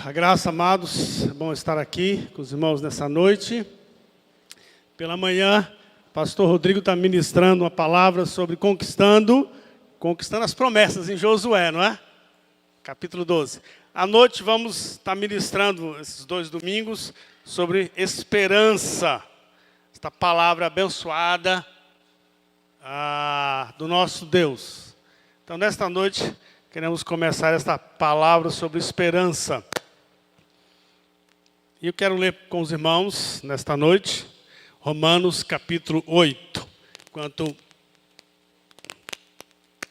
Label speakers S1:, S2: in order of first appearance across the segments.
S1: A graça, amados, é bom estar aqui com os irmãos nessa noite. Pela manhã, o pastor Rodrigo está ministrando uma palavra sobre conquistando as promessas em Josué, não é? Capítulo 12. À noite vamos estar ministrando esses 2 domingos sobre esperança. Esta palavra abençoada do nosso Deus. Então, nesta noite, queremos começar esta palavra sobre esperança. E eu quero ler com os irmãos, nesta noite, Romanos capítulo 8.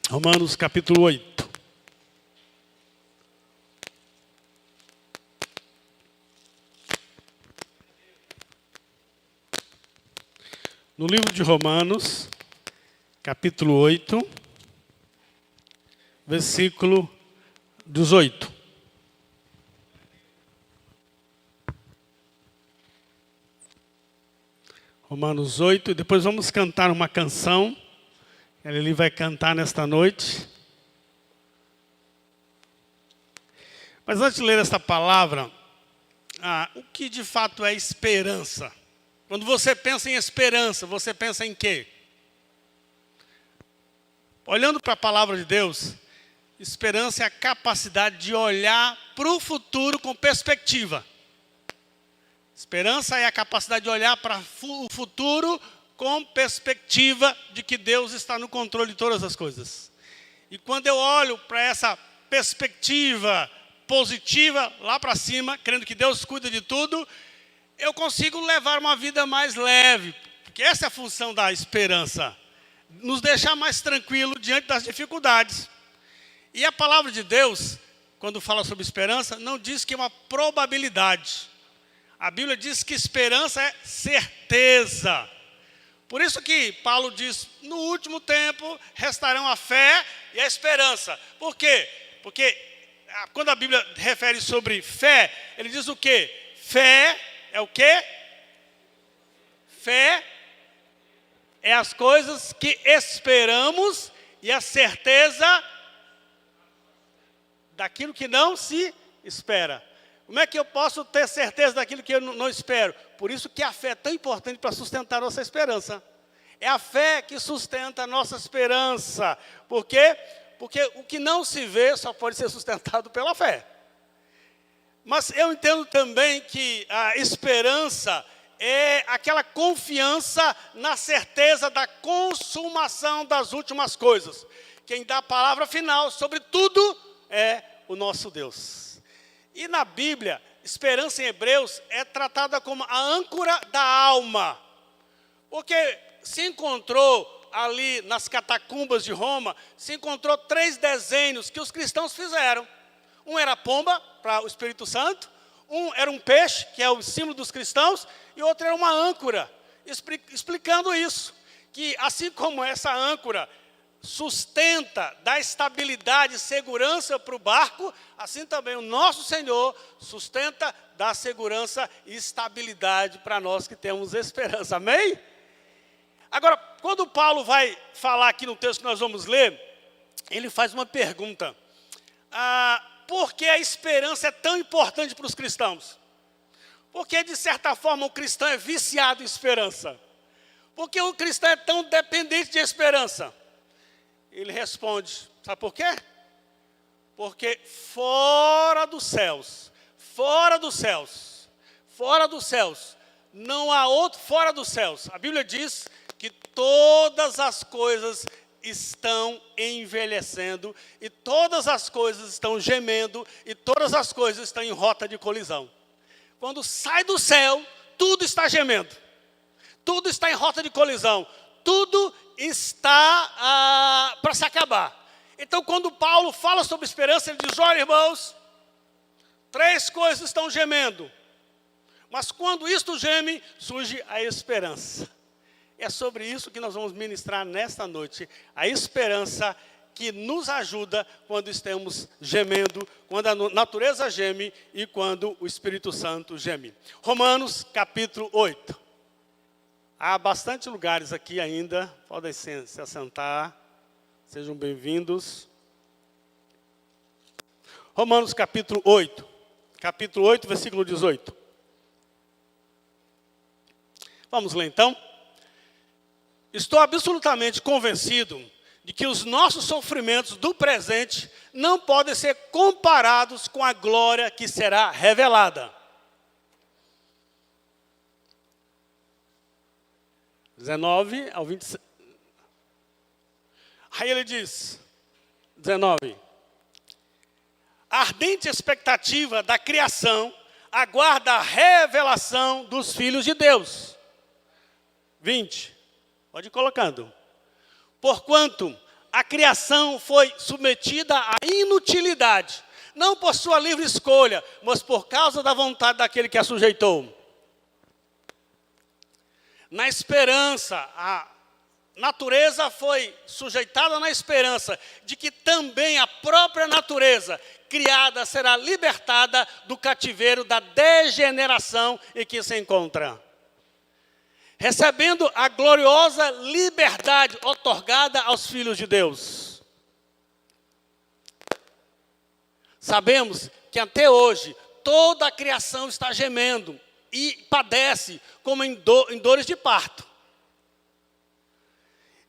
S1: Romanos capítulo 8. No livro de Romanos, capítulo 8, versículo 18. Romanos 8, e depois vamos cantar uma canção. Ele vai cantar nesta noite. Mas antes de ler esta palavra, o que de fato é esperança? Quando você pensa em esperança, você pensa em quê? Olhando para a palavra de Deus, esperança é a capacidade de olhar para o futuro com perspectiva. Esperança é a capacidade de olhar para o futuro com perspectiva de que Deus está no controle de todas as coisas. E quando eu olho para essa perspectiva positiva, lá para cima, crendo que Deus cuida de tudo, eu consigo levar uma vida mais leve. Porque essa é a função da esperança. Nos deixar mais tranquilo diante das dificuldades. E a palavra de Deus, quando fala sobre esperança, não diz que é uma probabilidade. A Bíblia diz que esperança é certeza. Por isso que Paulo diz, no último tempo restarão a fé e a esperança. Por quê? Porque quando a Bíblia refere sobre fé, ele diz o quê? Fé é o quê? Fé é as coisas que esperamos e a certeza daquilo que não se espera. Como é que eu posso ter certeza daquilo que eu não espero? Por isso que a fé é tão importante para sustentar a nossa esperança. É a fé que sustenta a nossa esperança. Por quê? Porque o que não se vê só pode ser sustentado pela fé. Mas eu entendo também que a esperança é aquela confiança na certeza da consumação das últimas coisas. Quem dá a palavra final sobre tudo é o nosso Deus. E na Bíblia, esperança em Hebreus é tratada como a âncora da alma. Porque se encontrou ali nas catacumbas de Roma, se encontrou 3 desenhos que os cristãos fizeram. Um era a pomba, para o Espírito Santo. Um era um peixe, que é o símbolo dos cristãos. E outro era uma âncora, explicando isso. Que assim como essa âncora sustenta, dá estabilidade e segurança para o barco, assim também o nosso Senhor sustenta, dá segurança e estabilidade para nós que temos esperança. Amém? Agora, quando Paulo vai falar aqui no texto que nós vamos ler, ele faz uma pergunta. Por que a esperança é tão importante para os cristãos? Porque, de certa forma, o cristão é viciado em esperança. Porque o cristão é tão dependente de esperança. Ele responde, sabe por quê? Porque fora dos céus, não há outro fora dos céus. A Bíblia diz que todas as coisas estão envelhecendo, e todas as coisas estão gemendo, e todas as coisas estão em rota de colisão. Quando sai do céu, tudo está gemendo, tudo está em rota de colisão, tudo está para se acabar. Então, quando Paulo fala sobre esperança, ele diz, olha, irmãos, 3 coisas estão gemendo. Mas quando isto geme, surge a esperança. É sobre isso que nós vamos ministrar nesta noite. A esperança que nos ajuda quando estamos gemendo, quando a natureza geme e quando o Espírito Santo geme. Romanos, capítulo 8. Há bastante lugares aqui ainda, podem se assentar, sejam bem-vindos. Romanos capítulo 8. capítulo 8, versículo 18. Vamos ler então. Estou absolutamente convencido de que os nossos sofrimentos do presente não podem ser comparados com a glória que será revelada. 19 ao 26. Aí ele diz, 19. A ardente expectativa da criação aguarda a revelação dos filhos de Deus. 20. Pode ir colocando. Porquanto a criação foi submetida à inutilidade, não por sua livre escolha, mas por causa da vontade daquele que a sujeitou. Na esperança, a natureza foi sujeitada na esperança de que também a própria natureza criada será libertada do cativeiro da degeneração em que se encontra, recebendo a gloriosa liberdade otorgada aos filhos de Deus. Sabemos que até hoje toda a criação está gemendo e padece como em dores de parto.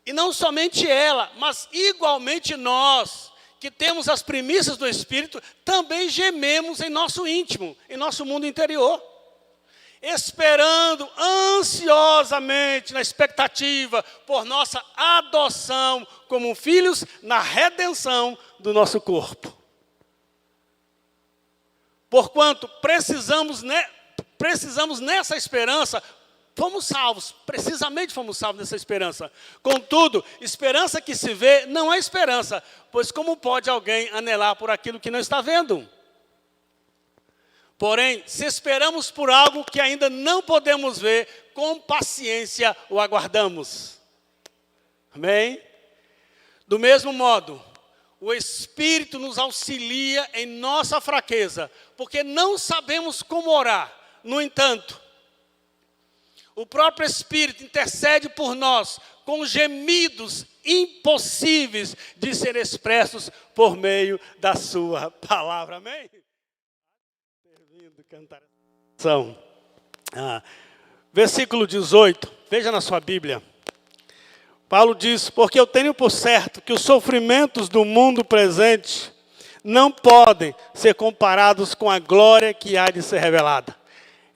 S1: E não somente ela, mas igualmente nós, que temos as primícias do Espírito, também gememos em nosso íntimo, em nosso mundo interior, esperando ansiosamente, na expectativa, por nossa adoção como filhos, na redenção do nosso corpo. Porquanto precisamos nessa esperança, fomos salvos, precisamente fomos salvos nessa esperança. Contudo, esperança que se vê não é esperança, pois como pode alguém anelar por aquilo que não está vendo? Porém, se esperamos por algo que ainda não podemos ver, com paciência o aguardamos. Amém? Do mesmo modo, o Espírito nos auxilia em nossa fraqueza, porque não sabemos como orar. No entanto, o próprio Espírito intercede por nós com gemidos impossíveis de ser expressos por meio da sua palavra. Amém? Cantar. Versículo 18, veja na sua Bíblia. Paulo diz, porque eu tenho por certo que os sofrimentos do mundo presente não podem ser comparados com a glória que há de ser revelada.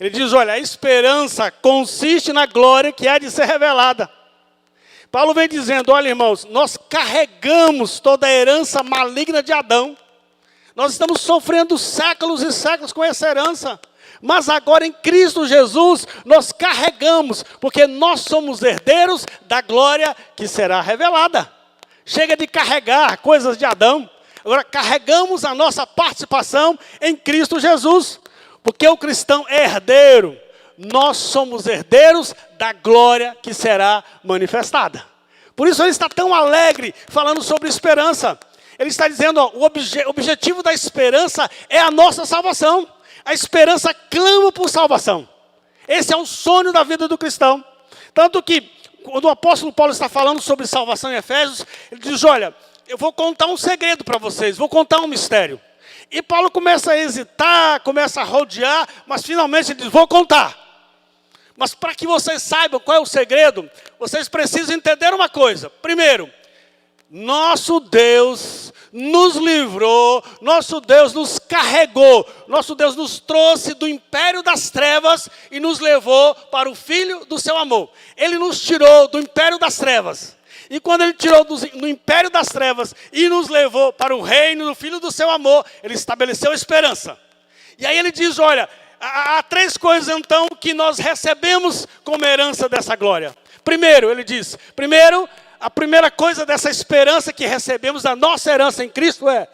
S1: Ele diz, olha, a esperança consiste na glória que há de ser revelada. Paulo vem dizendo, olha irmãos, nós carregamos toda a herança maligna de Adão. Nós estamos sofrendo séculos e séculos com essa herança. Mas agora em Cristo Jesus, nós carregamos, porque nós somos herdeiros da glória que será revelada. Chega de carregar coisas de Adão. Agora carregamos a nossa participação em Cristo Jesus. Porque o cristão é herdeiro. Nós somos herdeiros da glória que será manifestada. Por isso ele está tão alegre falando sobre esperança. Ele está dizendo, ó, o objetivo da esperança é a nossa salvação. A esperança clama por salvação. Esse é o sonho da vida do cristão. Tanto que, quando o apóstolo Paulo está falando sobre salvação em Efésios, ele diz, olha, eu vou contar um segredo para vocês, vou contar um mistério. E Paulo começa a hesitar, começa a rodear, mas finalmente ele diz, vou contar. Mas para que vocês saibam qual é o segredo, vocês precisam entender uma coisa. Primeiro, nosso Deus nos livrou, nosso Deus nos carregou, nosso Deus nos trouxe do império das trevas e nos levou para o Filho do seu amor. Ele nos tirou do império das trevas. E quando ele tirou do império das trevas e nos levou para o reino do Filho do seu amor, ele estabeleceu esperança. E aí ele diz, olha, há três coisas então que nós recebemos como herança dessa glória. Primeiro, ele diz, a primeira coisa dessa esperança que recebemos, da nossa herança em Cristo é,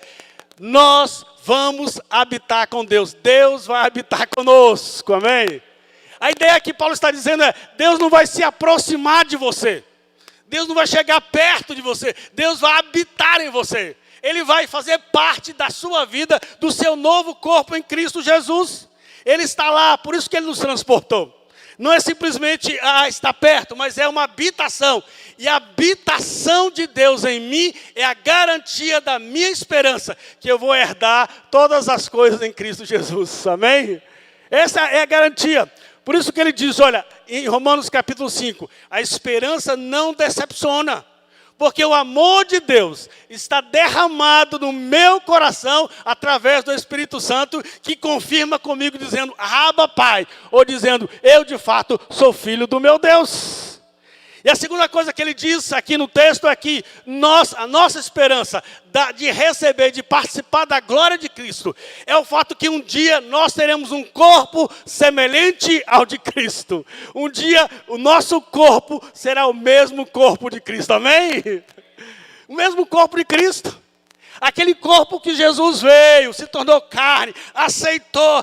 S1: nós vamos habitar com Deus. Deus vai habitar conosco, amém? A ideia que Paulo está dizendo é, Deus não vai se aproximar de você. Deus não vai chegar perto de você. Deus vai habitar em você. Ele vai fazer parte da sua vida, do seu novo corpo em Cristo Jesus. Ele está lá, por isso que ele nos transportou. não é simplesmente estar perto, mas é uma habitação. E a habitação de Deus em mim é a garantia da minha esperança, que eu vou herdar todas as coisas em Cristo Jesus. Amém? Essa é a garantia. Por isso que ele diz, olha, em Romanos capítulo 5, a esperança não decepciona. Porque o amor de Deus está derramado no meu coração através do Espírito Santo, que confirma comigo dizendo, Abba, Pai, ou dizendo, eu de fato sou filho do meu Deus. E a segunda coisa que ele diz aqui no texto é que a nossa esperança de receber, de participar da glória de Cristo, é o fato que um dia nós teremos um corpo semelhante ao de Cristo. Um dia o nosso corpo será o mesmo corpo de Cristo, amém? O mesmo corpo de Cristo. Aquele corpo que Jesus veio, se tornou carne, aceitou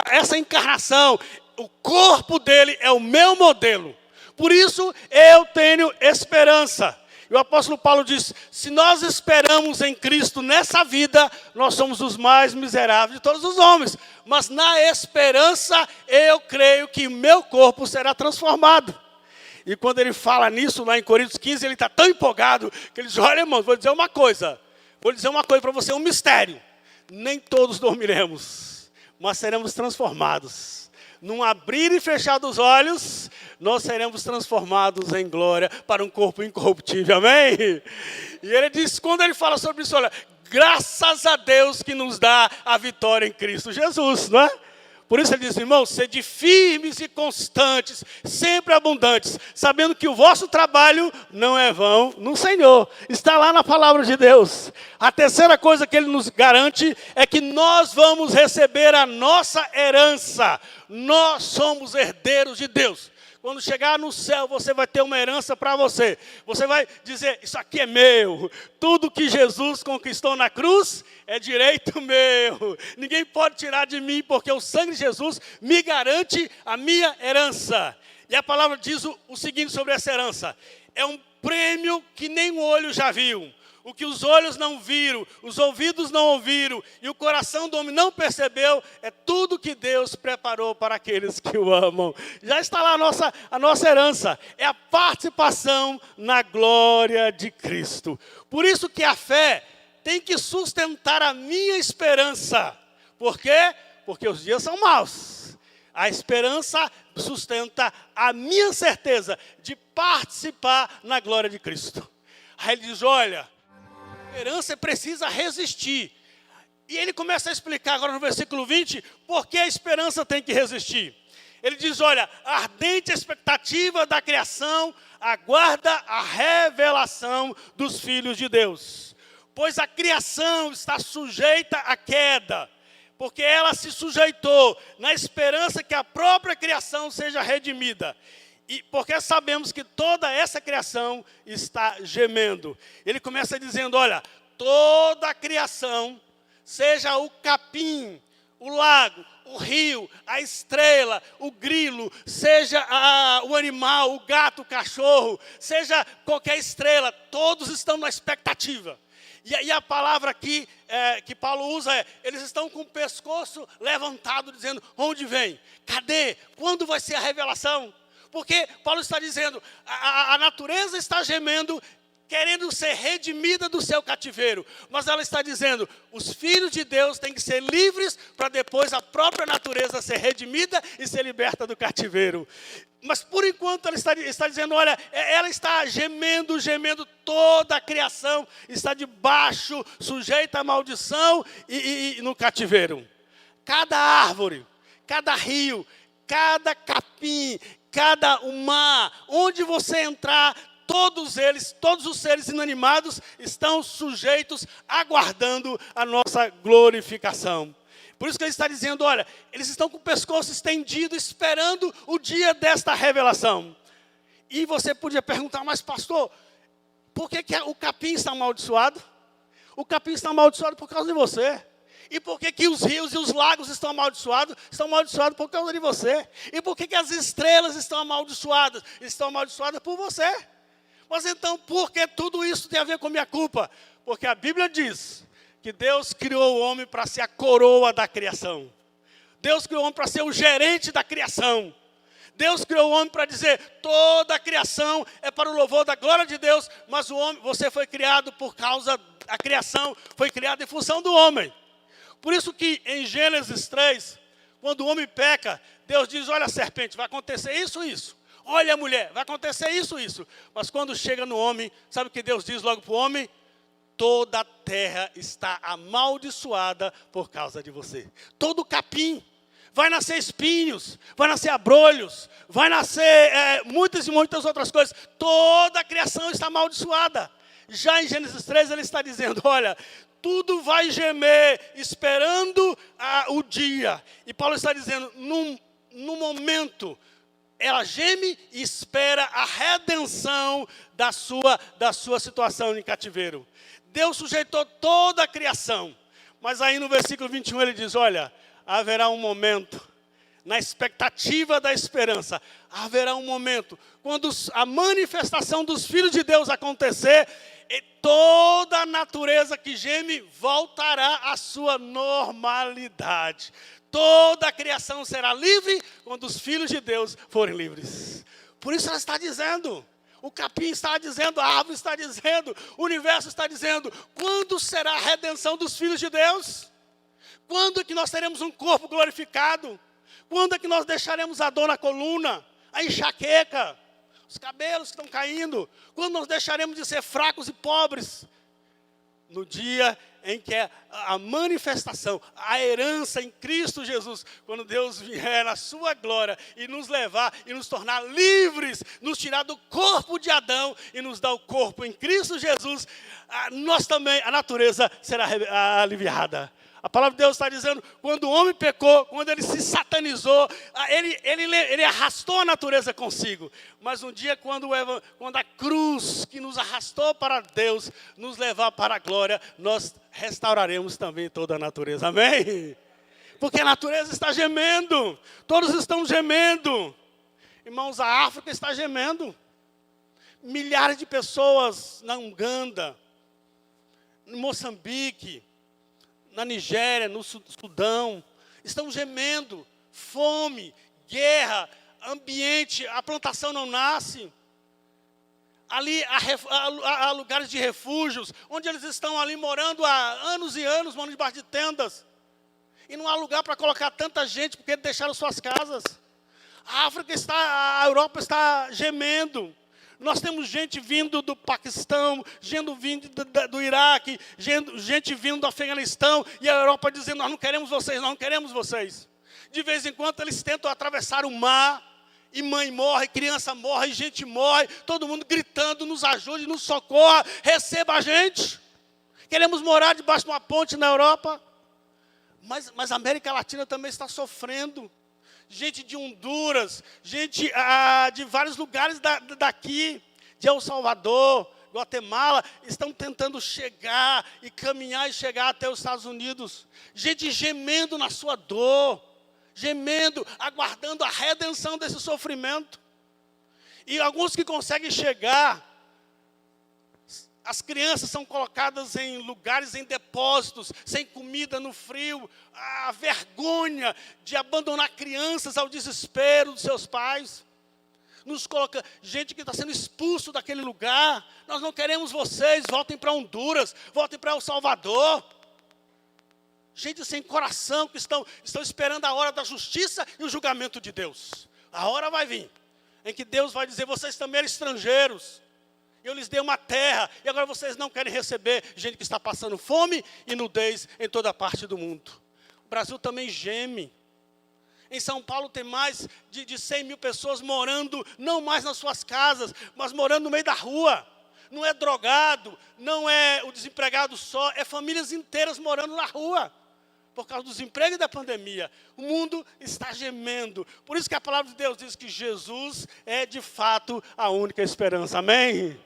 S1: essa encarnação. O corpo dele é o meu modelo. Por isso, eu tenho esperança. E o apóstolo Paulo diz, se nós esperamos em Cristo nessa vida, nós somos os mais miseráveis de todos os homens. Mas na esperança, eu creio que meu corpo será transformado. E quando ele fala nisso, lá em Coríntios 15, ele está tão empolgado, que ele diz, olha, irmãos, vou dizer uma coisa para você, um mistério. Nem todos dormiremos, mas seremos transformados. Num abrir e fechar dos olhos, nós seremos transformados em glória para um corpo incorruptível, amém? E ele diz, quando ele fala sobre isso, olha, graças a Deus que nos dá a vitória em Cristo Jesus, não é? Por isso ele diz, irmãos, sede firmes e constantes, sempre abundantes, sabendo que o vosso trabalho não é vão no Senhor. Está lá na palavra de Deus. A terceira coisa que ele nos garante é que nós vamos receber a nossa herança. Nós somos herdeiros de Deus. Quando chegar no céu, você vai ter uma herança para você. Você vai dizer, isso aqui é meu. Tudo que Jesus conquistou na cruz é direito meu. Ninguém pode tirar de mim, porque o sangue de Jesus me garante a minha herança. E a palavra diz o seguinte sobre essa herança. É um prêmio que nem o olho já viu. O que os olhos não viram, os ouvidos não ouviram e o coração do homem não percebeu, é tudo que Deus preparou para aqueles que o amam. Já está lá a nossa herança, é a participação na glória de Cristo. Por isso que a fé tem que sustentar a minha esperança. Por quê? Porque os dias são maus. A esperança sustenta a minha certeza de participar na glória de Cristo. Aí ele diz, olha, a esperança precisa resistir. E ele começa a explicar agora no versículo 20, por que a esperança tem que resistir. Ele diz, olha, a ardente expectativa da criação aguarda a revelação dos filhos de Deus. Pois a criação está sujeita à queda, porque ela se sujeitou na esperança que a própria criação seja redimida. E porque sabemos que toda essa criação está gemendo. Ele começa dizendo, olha, toda a criação, seja o capim, o lago, o rio, a estrela, o grilo, seja o animal, o gato, o cachorro, seja qualquer estrela, todos estão na expectativa. E a palavra aqui que Paulo usa é, eles estão com o pescoço levantado, dizendo, onde vem? Cadê? Quando vai ser a revelação? Porque Paulo está dizendo, a natureza está gemendo, querendo ser redimida do seu cativeiro. Mas ela está dizendo, os filhos de Deus têm que ser livres para depois a própria natureza ser redimida e ser liberta do cativeiro. Mas por enquanto ela está dizendo, olha, ela está gemendo, toda a criação está debaixo, sujeita à maldição e no cativeiro. Cada árvore, cada rio, cada capim, cada mar, onde você entrar, todos os seres inanimados estão sujeitos, aguardando a nossa glorificação. Por isso que ele está dizendo, olha, eles estão com o pescoço estendido, esperando o dia desta revelação. E você podia perguntar, mas pastor, por que o capim está amaldiçoado? O capim está amaldiçoado por causa de você. E por que os rios e os lagos estão amaldiçoados? Estão amaldiçoados por causa de você. E por que as estrelas estão amaldiçoadas? Estão amaldiçoadas por você. Mas então, por que tudo isso tem a ver com minha culpa? Porque a Bíblia diz que Deus criou o homem para ser a coroa da criação. Deus criou o homem para ser o gerente da criação. Deus criou o homem para dizer, toda a criação é para o louvor da glória de Deus, mas o homem, você foi criado por causa, a criação foi criada em função do homem. Por isso que em Gênesis 3, quando o homem peca, Deus diz, olha a serpente, vai acontecer isso, isso. Olha a mulher, vai acontecer isso, isso. Mas quando chega no homem, sabe o que Deus diz logo para o homem? Toda a terra está amaldiçoada por causa de você. Todo capim, vai nascer espinhos, vai nascer abrolhos, vai nascer muitas e muitas outras coisas. Toda a criação está amaldiçoada. Já em Gênesis 3 ele está dizendo, olha, tudo vai gemer esperando o dia. E Paulo está dizendo, num momento, ela geme e espera a redenção da sua situação em cativeiro. Deus sujeitou toda a criação. Mas aí no versículo 21 ele diz, olha, haverá um momento, na expectativa da esperança, haverá um momento, quando a manifestação dos filhos de Deus acontecer, e toda a natureza que geme voltará à sua normalidade. Toda a criação será livre quando os filhos de Deus forem livres. Por isso ela está dizendo, o capim está dizendo, a árvore está dizendo, o universo está dizendo, quando será a redenção dos filhos de Deus? Quando é que nós teremos um corpo glorificado? Quando é que nós deixaremos a dor na coluna, a enxaqueca, os cabelos que estão caindo? Quando nós deixaremos de ser fracos e pobres? No dia em que é a manifestação, a herança em Cristo Jesus, quando Deus vier na sua glória e nos levar e nos tornar livres, nos tirar do corpo de Adão e nos dar o corpo em Cristo Jesus, nós também, a natureza será aliviada. A palavra de Deus está dizendo, quando o homem pecou, quando ele se satanizou, ele arrastou a natureza consigo. Mas um dia, quando a cruz que nos arrastou para Deus, nos levar para a glória, nós restauraremos também toda a natureza. Amém? Porque a natureza está gemendo, todos estão gemendo. Irmãos, a África está gemendo. Milhares de pessoas na Uganda, em Moçambique, na Nigéria, no Sudão, estão gemendo, fome, guerra, ambiente, a plantação não nasce. Ali há lugares de refúgios, onde eles estão ali morando há anos e anos, morando debaixo de tendas. E não há lugar para colocar tanta gente, porque deixaram suas casas. A Europa está gemendo. Nós temos gente vindo do Paquistão, gente vindo do Iraque, gente vindo do Afeganistão, e a Europa dizendo, nós não queremos vocês, nós não queremos vocês. De vez em quando eles tentam atravessar o mar, e mãe morre, criança morre, gente morre, todo mundo gritando, nos ajude, nos socorra, receba a gente. Queremos morar debaixo de uma ponte na Europa, mas a América Latina também está sofrendo. Gente de Honduras, gente de vários lugares daqui, de El Salvador, Guatemala, estão tentando chegar e caminhar e chegar até os Estados Unidos. Gente gemendo na sua dor, gemendo, aguardando a redenção desse sofrimento. E alguns que conseguem chegar, as crianças são colocadas em lugares, em depósitos, sem comida, no frio. A vergonha de abandonar crianças ao desespero dos seus pais. Nos coloca gente que está sendo expulso daquele lugar. Nós não queremos vocês, voltem para Honduras, voltem para El Salvador. Gente sem coração que estão esperando a hora da justiça e o julgamento de Deus. A hora vai vir, em que Deus vai dizer, vocês também eram estrangeiros. Eu lhes dei uma terra, e agora vocês não querem receber gente que está passando fome e nudez em toda parte do mundo. O Brasil também geme. Em São Paulo tem mais de 100 mil pessoas morando, não mais nas suas casas, mas morando no meio da rua. Não é drogado, não é o desempregado só, é famílias inteiras morando na rua. Por causa do desemprego e da pandemia. O mundo está gemendo. Por isso que a palavra de Deus diz que Jesus é de fato a única esperança. Amém?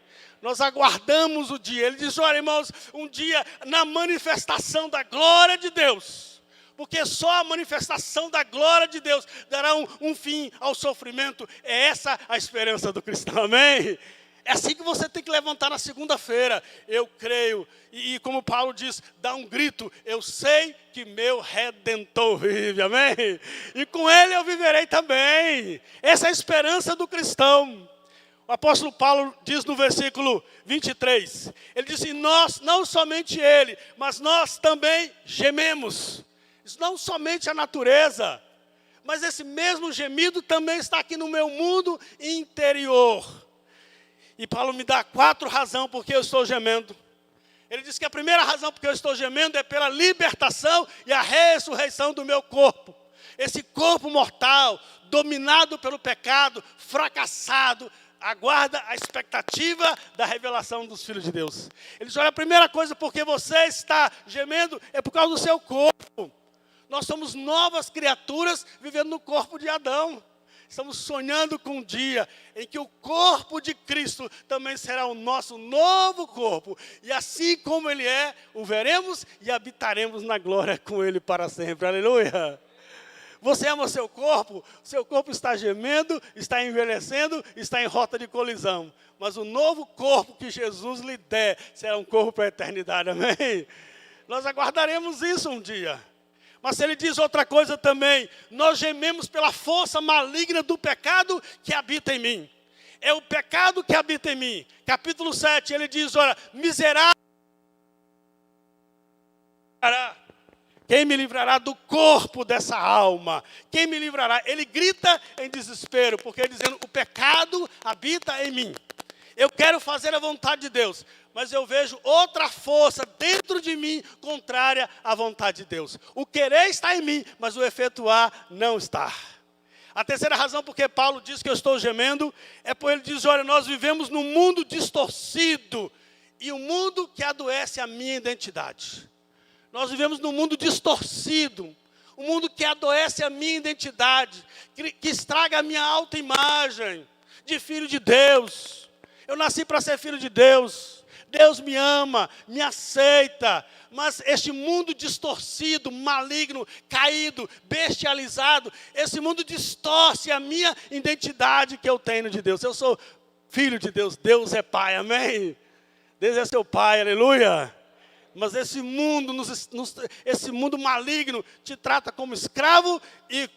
S1: Nós aguardamos o dia. Ele diz, olha irmãos, um dia na manifestação da glória de Deus. Porque só a manifestação da glória de Deus dará um fim ao sofrimento. É essa a esperança do cristão, amém? É assim que você tem que levantar na segunda-feira. Eu creio. E como Paulo diz, dá um grito. Eu sei que meu Redentor vive. Amém? E com ele eu viverei também. Essa é a esperança do cristão. O apóstolo Paulo diz no versículo 23. Ele diz assim, nós, não somente ele, mas nós também gememos. Isso não somente a natureza, mas esse mesmo gemido também está aqui no meu mundo interior. E Paulo me dá 4 razões porque eu estou gemendo. Ele diz que a primeira razão porque eu estou gemendo é pela libertação e a ressurreição do meu corpo. Esse corpo mortal, dominado pelo pecado, fracassado, aguarda a expectativa da revelação dos filhos de Deus. Ele diz, olha, a primeira coisa porque você está gemendo é por causa do seu corpo. Nós somos novas criaturas vivendo no corpo de Adão. Estamos sonhando com um dia em que o corpo de Cristo também será o nosso novo corpo. E assim como Ele é, o veremos e habitaremos na glória com Ele para sempre. Aleluia! Você ama o seu corpo está gemendo, está envelhecendo, está em rota de colisão. Mas o novo corpo que Jesus lhe der será um corpo para a eternidade. Amém? Nós aguardaremos isso um dia. Mas ele diz outra coisa também, nós gememos pela força maligna do pecado que habita em mim. É o pecado que habita em mim. Capítulo 7, ele diz, olha, miserável, quem me livrará do corpo dessa alma? Quem me livrará? Ele grita em desespero, porque ele dizendo, o pecado habita em mim. Eu quero fazer a vontade de Deus, mas eu vejo outra força dentro de mim contrária à vontade de Deus. O querer está em mim, mas o efetuar não está. A terceira razão porque Paulo diz que eu estou gemendo, é porque ele diz, olha, nós vivemos num mundo distorcido, e um mundo que adoece a minha identidade. Nós vivemos num mundo distorcido, um mundo que adoece a minha identidade, que estraga a minha autoimagem de filho de Deus. Eu nasci para ser filho de Deus. Deus me ama, me aceita. Mas este mundo distorcido, maligno, caído, bestializado, esse mundo distorce a minha identidade que eu tenho de Deus. Eu sou filho de Deus, Deus é Pai, amém? Deus é seu Pai, aleluia. Mas esse mundo, esse mundo maligno te trata como escravo e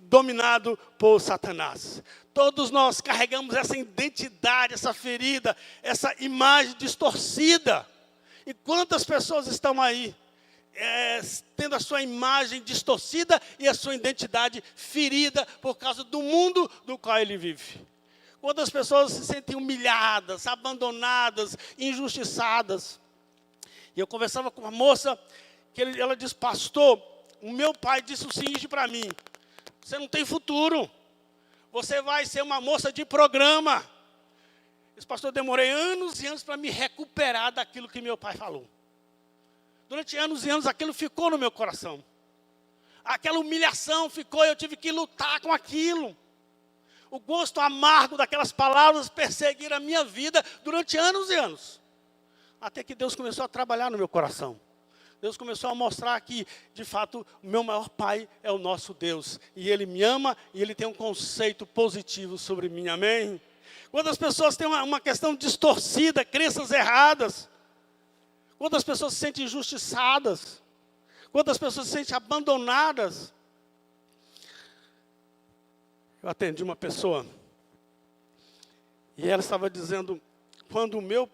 S1: dominado por Satanás. Todos nós carregamos essa identidade, essa ferida, essa imagem distorcida. E quantas pessoas estão aí tendo a sua imagem distorcida e a sua identidade ferida por causa do mundo do qual ele vive. Quantas pessoas se sentem humilhadas, abandonadas, injustiçadas. E eu conversava com uma moça, que ela disse, pastor, o meu pai disse o seguinte para mim, você não tem futuro, você vai ser uma moça de programa. Esse pastor, eu demorei anos e anos para me recuperar daquilo que meu pai falou. Durante anos e anos aquilo ficou no meu coração. Aquela humilhação ficou, eu tive que lutar com aquilo. O gosto amargo daquelas palavras perseguiram a minha vida durante anos e anos. Até que Deus começou a trabalhar no meu coração. Deus começou a mostrar que, de fato, o meu maior Pai é o nosso Deus. E Ele me ama e Ele tem um conceito positivo sobre mim, amém? Quantas pessoas têm uma questão distorcida, crenças erradas. Quantas pessoas se sentem injustiçadas. Quantas pessoas se sentem abandonadas. Eu atendi uma pessoa. E ela estava dizendo, quando o meu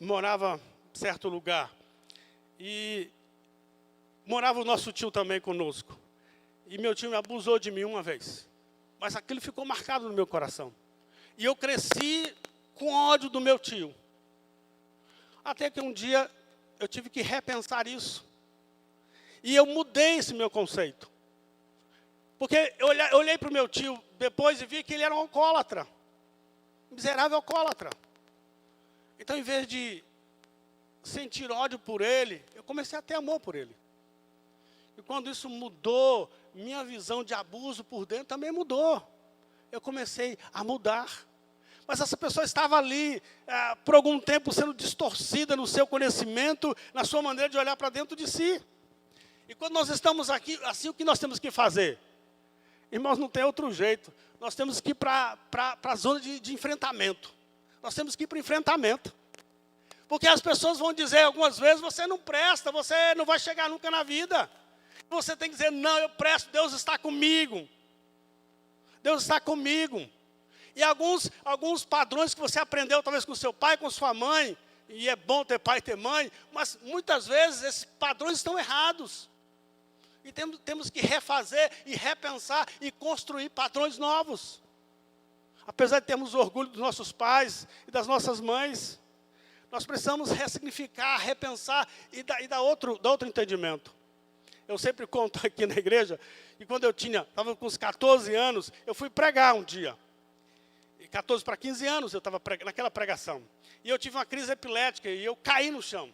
S1: morava em certo lugar, e morava o nosso tio também conosco, e meu tio me abusou de mim uma vez, mas aquilo ficou marcado no meu coração, e eu cresci com ódio do meu tio, até que um dia eu tive que repensar isso, e eu mudei esse meu conceito, porque eu olhei para o meu tio depois e vi que ele era um alcoólatra, miserável alcoólatra. Então, em vez de sentir ódio por ele, eu comecei a ter amor por ele. E quando isso mudou, minha visão de abuso por dentro também mudou. Eu comecei a mudar. Mas essa pessoa estava ali, por algum tempo, sendo distorcida no seu conhecimento, na sua maneira de olhar para dentro de si. E quando nós estamos aqui, assim, o que nós temos que fazer? Irmãos, não tem outro jeito. Nós temos que ir para a zona de enfrentamento. Nós temos que ir para o enfrentamento. Porque as pessoas vão dizer algumas vezes, você não presta, você não vai chegar nunca na vida. Você tem que dizer, não, eu presto, Deus está comigo. Deus está comigo. E alguns padrões que você aprendeu talvez com seu pai, com sua mãe, e é bom ter pai e ter mãe, mas muitas vezes esses padrões estão errados. E temos que refazer e repensar e construir padrões novos. Apesar de termos orgulho dos nossos pais e das nossas mães, nós precisamos ressignificar, repensar e dar outro entendimento. Eu sempre conto aqui na igreja, que quando eu estava com uns 14 anos, eu fui pregar um dia. 14 para 15 anos eu estava naquela pregação. E eu tive uma crise epilética e eu caí no chão.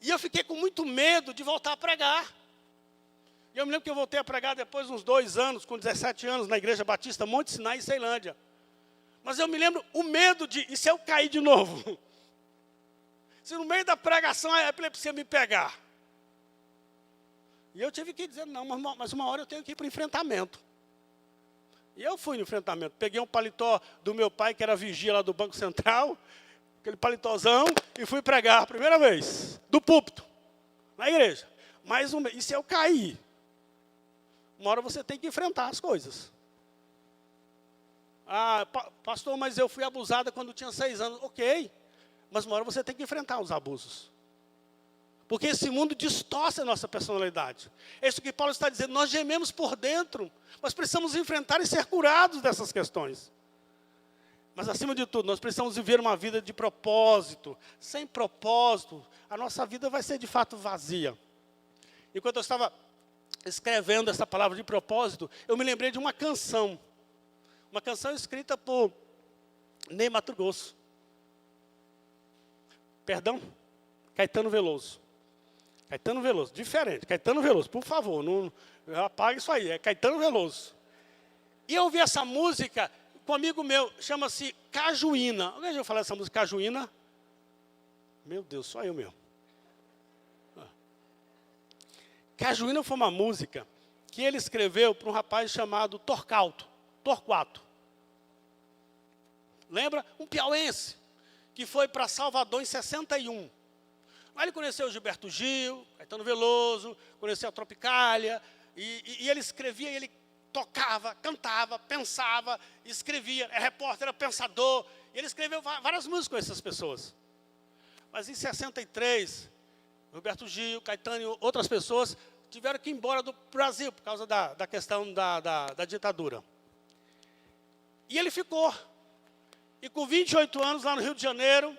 S1: E eu fiquei com muito medo de voltar a pregar. E eu me lembro que eu voltei a pregar depois de uns 2 anos, com 17 anos, na Igreja Batista Monte Sinai, em Ceilândia. Mas eu me lembro o medo de, e se eu cair de novo? Se no meio da pregação a epilepsia me pegar? E eu tive que dizer, não, mas uma hora eu tenho que ir para o enfrentamento. E eu fui no enfrentamento. Peguei um paletó do meu pai, que era vigia lá do Banco Central, aquele paletózão, e fui pregar a primeira vez, do púlpito, na igreja. E se eu cair? Uma hora você tem que enfrentar as coisas. Ah, pastor, mas eu fui abusada quando tinha 6 anos. Ok, mas uma hora você tem que enfrentar os abusos. Porque esse mundo distorce a nossa personalidade. É isso que Paulo está dizendo, nós gememos por dentro, mas precisamos enfrentar e ser curados dessas questões. Mas acima de tudo, nós precisamos viver uma vida de propósito. Sem propósito, a nossa vida vai ser de fato vazia. Enquanto eu estava escrevendo essa palavra de propósito, eu me lembrei de uma canção. Uma canção escrita por Ney Matogrosso. Perdão? Caetano Veloso. Caetano Veloso, diferente. Caetano Veloso, por favor, não apague isso aí. É Caetano Veloso. E eu ouvi essa música com um amigo meu, chama-se Cajuína. Alguém já falou essa música, Cajuína? Meu Deus, só eu mesmo. Cajuína foi uma música que ele escreveu para um rapaz chamado Torquato. Lembra? Um piauense, que foi para Salvador em 61. Lá ele conheceu o Gilberto Gil, Caetano Veloso, conheceu a Tropicália, e ele escrevia, ele tocava, cantava, pensava, escrevia, era repórter, era pensador, e ele escreveu várias músicas com essas pessoas. Mas em 63, Gilberto Gil, Caetano e outras pessoas tiveram que ir embora do Brasil, por causa da questão da ditadura. E ele ficou. E com 28 anos, lá no Rio de Janeiro,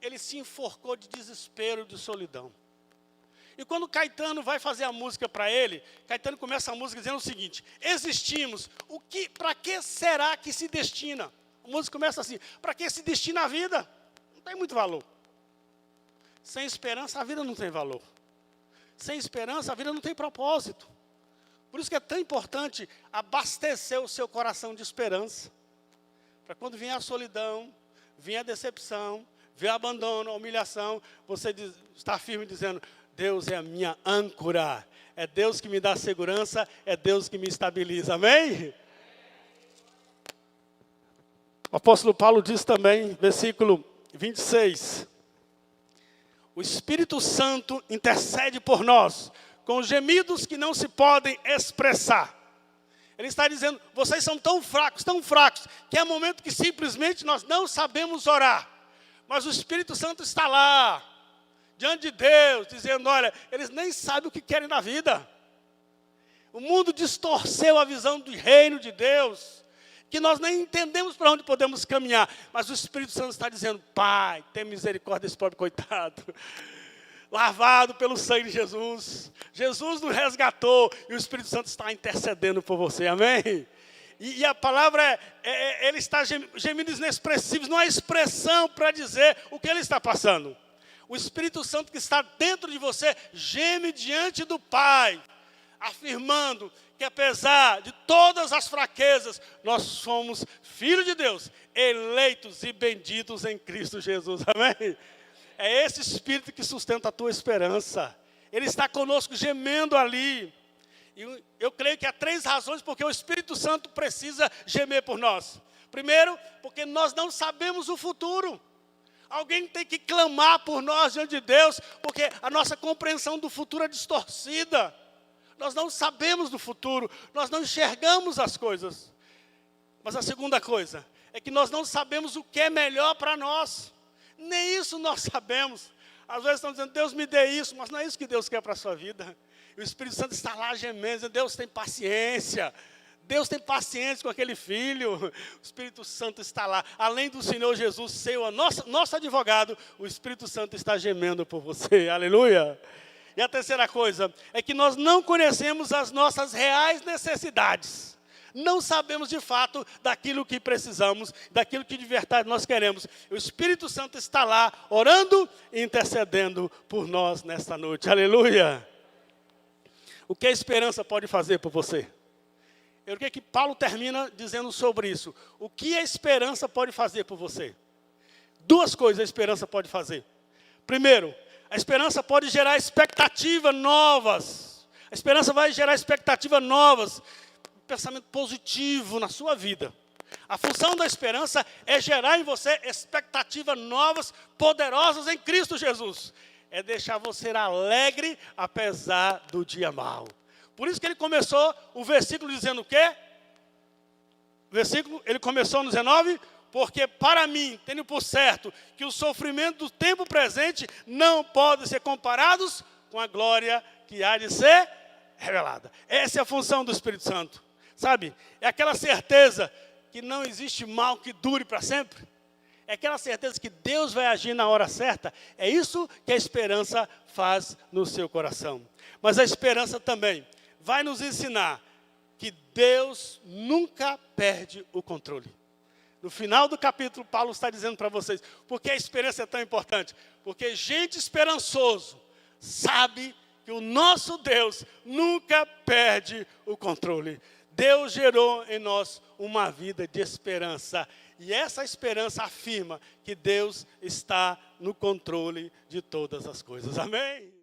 S1: ele se enforcou de desespero, de solidão. E quando Caetano vai fazer a música para ele, Caetano começa a música dizendo o seguinte: existimos, para que será que se destina? A música começa assim: para que se destina a vida? Não tem muito valor. Sem esperança, a vida não tem valor. Sem esperança, a vida não tem propósito. Por isso que é tão importante abastecer o seu coração de esperança. Para quando vier a solidão, vier a decepção, vier o abandono, a humilhação, você está firme dizendo: Deus é a minha âncora. É Deus que me dá segurança, é Deus que me estabiliza. Amém? O apóstolo Paulo diz também, versículo 26. O Espírito Santo intercede por nós, com gemidos que não se podem expressar. Ele está dizendo, vocês são tão fracos, que é um momento que simplesmente nós não sabemos orar. Mas o Espírito Santo está lá, diante de Deus, dizendo, olha, eles nem sabem o que querem na vida. O mundo distorceu a visão do reino de Deus, que nós nem entendemos para onde podemos caminhar. Mas o Espírito Santo está dizendo, Pai, tem misericórdia desse pobre coitado. Lavado pelo sangue de Jesus. Jesus nos resgatou e o Espírito Santo está intercedendo por você, amém? E a palavra ele está gemidos inexpressivos, não há expressão para dizer o que ele está passando. O Espírito Santo que está dentro de você geme diante do Pai, afirmando que apesar de todas as fraquezas, nós somos filhos de Deus, eleitos e benditos em Cristo Jesus, amém? É esse Espírito que sustenta a tua esperança. Ele está conosco gemendo ali. E eu creio que há 3 razões porque o Espírito Santo precisa gemer por nós. Primeiro, porque nós não sabemos o futuro. Alguém tem que clamar por nós diante de Deus, porque a nossa compreensão do futuro é distorcida. Nós não sabemos do futuro, nós não enxergamos as coisas. Mas a segunda coisa é que nós não sabemos o que é melhor para nós. Nem isso nós sabemos. Às vezes estamos dizendo, Deus me dê isso, mas não é isso que Deus quer para a sua vida. E o Espírito Santo está lá gemendo, dizendo, Deus tem paciência. Deus tem paciência com aquele filho. O Espírito Santo está lá. Além do Senhor Jesus ser o nosso advogado, o Espírito Santo está gemendo por você. Aleluia. E a terceira coisa é que nós não conhecemos as nossas reais necessidades. Não sabemos de fato daquilo que precisamos, daquilo que de verdade nós queremos. O Espírito Santo está lá, orando e intercedendo por nós nesta noite. Aleluia. O que a esperança pode fazer por você? Eu creio que Paulo termina dizendo sobre isso. O que a esperança pode fazer por você? Duas coisas a esperança pode fazer. Primeiro, a esperança pode gerar expectativas novas. A esperança vai gerar expectativas novas. Pensamento positivo na sua vida. A função da esperança é gerar em você expectativas novas, poderosas em Cristo Jesus. É deixar você alegre apesar do dia mau. Por isso que ele começou o versículo dizendo o quê? Ele começou no 19, porque para mim, tendo por certo que o sofrimento do tempo presente não pode ser comparados com a glória que há de ser revelada. Essa é a função do Espírito Santo. Sabe, é aquela certeza que não existe mal que dure para sempre. É aquela certeza que Deus vai agir na hora certa. É isso que a esperança faz no seu coração. Mas a esperança também vai nos ensinar que Deus nunca perde o controle. No final do capítulo, Paulo está dizendo para vocês, por que a esperança é tão importante? Porque gente esperançoso sabe que o nosso Deus nunca perde o controle. Deus gerou em nós uma vida de esperança. E essa esperança afirma que Deus está no controle de todas as coisas. Amém?